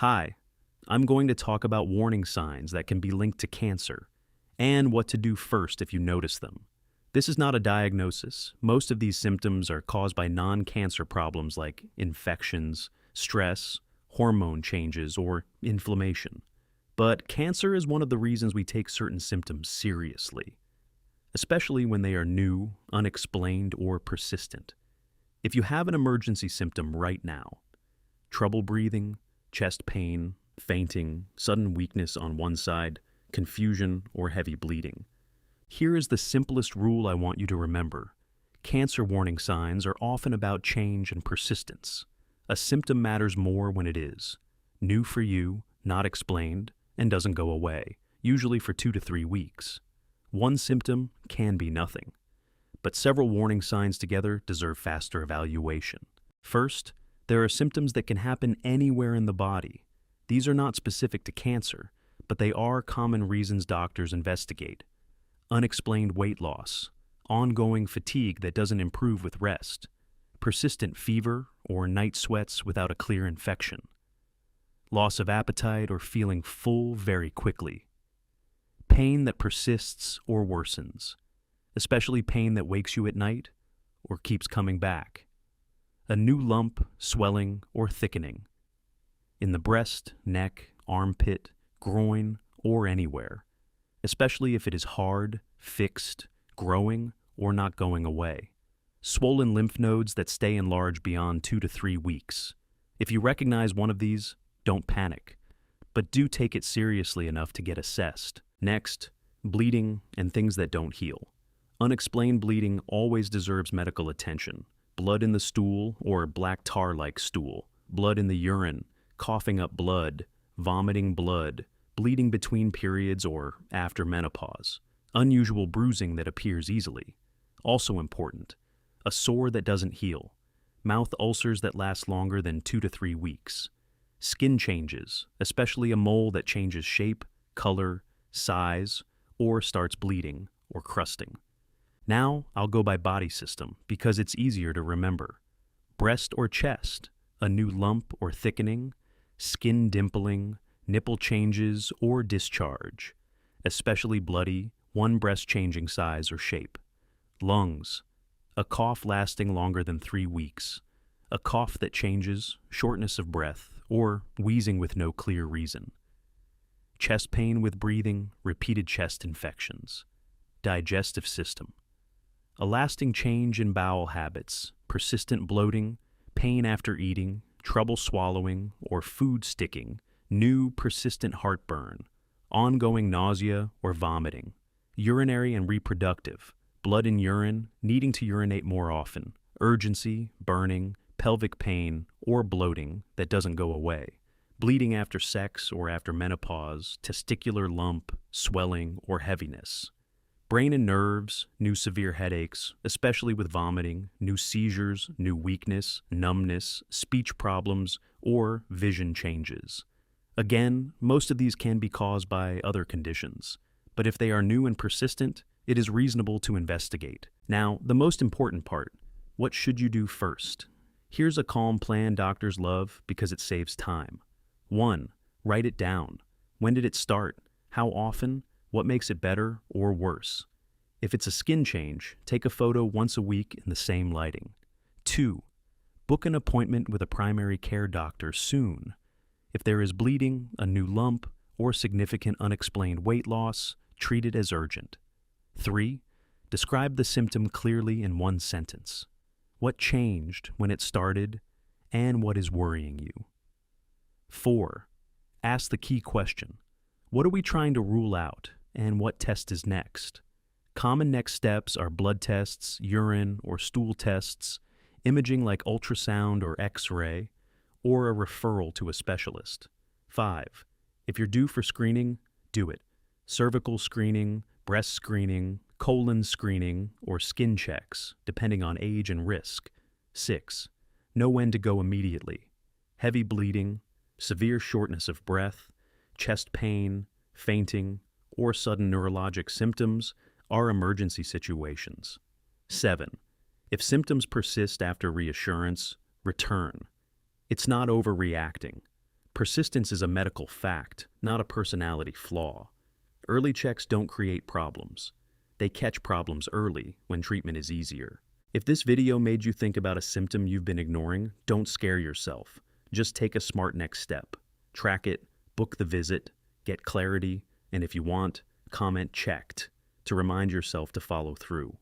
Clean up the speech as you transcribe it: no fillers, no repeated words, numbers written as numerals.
Hi, I'm going to talk about warning signs that can be linked to cancer and what to do first if you notice them. This is not a diagnosis. Most of these symptoms are caused by non-cancer problems like infections, stress, hormone changes, or inflammation. But cancer is one of the reasons we take certain symptoms seriously, especially when they are new, unexplained, or persistent. If you have an emergency symptom right now, trouble breathing, chest pain, fainting, sudden weakness on one side, confusion, or heavy bleeding, here is the simplest rule I want you to remember. Cancer warning signs are often about change and persistence. A symptom matters more when it is new for you, not explained, and doesn't go away, usually for 2 to 3 weeks. One symptom can be nothing, but several warning signs together deserve faster evaluation. First, there are symptoms that can happen anywhere in the body. These are not specific to cancer, but they are common reasons doctors investigate. Unexplained weight loss, ongoing fatigue that doesn't improve with rest, persistent fever or night sweats without a clear infection, loss of appetite or feeling full very quickly, pain that persists or worsens, especially pain that wakes you at night or keeps coming back, a new lump, swelling, or thickening in the breast, neck, armpit, groin, or anywhere, especially if it is hard, fixed, growing, or not going away. Swollen lymph nodes that stay enlarged beyond 2 to 3 weeks. If you recognize one of these, don't panic, but do take it seriously enough to get assessed. Next, bleeding and things that don't heal. Unexplained bleeding always deserves medical attention. Blood in the stool or black tar-like stool, blood in the urine, coughing up blood, vomiting blood, bleeding between periods or after menopause, unusual bruising that appears easily. Also important, a sore that doesn't heal, mouth ulcers that last longer than 2 to 3 weeks, skin changes, especially a mole that changes shape, color, size, or starts bleeding or crusting. Now I'll go by body system because it's easier to remember. Breast or chest, a new lump or thickening, skin dimpling, nipple changes or discharge, especially bloody, one breast changing size or shape. Lungs, a cough lasting longer than 3 weeks, a cough that changes, shortness of breath, or wheezing with no clear reason. Chest pain with breathing, repeated chest infections. Digestive system, a lasting change in bowel habits, persistent bloating, pain after eating, trouble swallowing, or food sticking, new persistent heartburn, ongoing nausea or vomiting, urinary and reproductive, blood in urine, needing to urinate more often, urgency, burning, pelvic pain, or bloating that doesn't go away, bleeding after sex or after menopause, testicular lump, swelling, or heaviness. Brain and nerves, new severe headaches, especially with vomiting, new seizures, new weakness, numbness, speech problems, or vision changes. Again, most of these can be caused by other conditions, but if they are new and persistent, it is reasonable to investigate. Now, the most important part, what should you do first? Here's a calm plan doctors love because it saves time. 1. Write it down. When did it start? How often? What makes it better or worse? If it's a skin change, take a photo once a week in the same lighting. 2. Book an appointment with a primary care doctor soon. If there is bleeding, a new lump, or significant unexplained weight loss, treat it as urgent. 3. Describe the symptom clearly in one sentence. What changed when it started, and what is worrying you? 4. Ask the key question. What are we trying to rule out, and what test is next? Common next steps are blood tests, urine or stool tests, imaging like ultrasound or X-ray, or a referral to a specialist. 5. If you're due for screening, do it. Cervical screening, breast screening, colon screening, or skin checks, depending on age and risk. 6. Know when to go immediately. Heavy bleeding, severe shortness of breath, chest pain, fainting, or sudden neurologic symptoms are emergency situations. 7. If symptoms persist after reassurance, return. It's not overreacting. Persistence is a medical fact, not a personality flaw. Early checks don't create problems. They catch problems early when treatment is easier. If this video made you think about a symptom you've been ignoring, don't scare yourself. Just take a smart next step. Track it, book the visit, get clarity, and if you want, comment checked to remind yourself to follow through.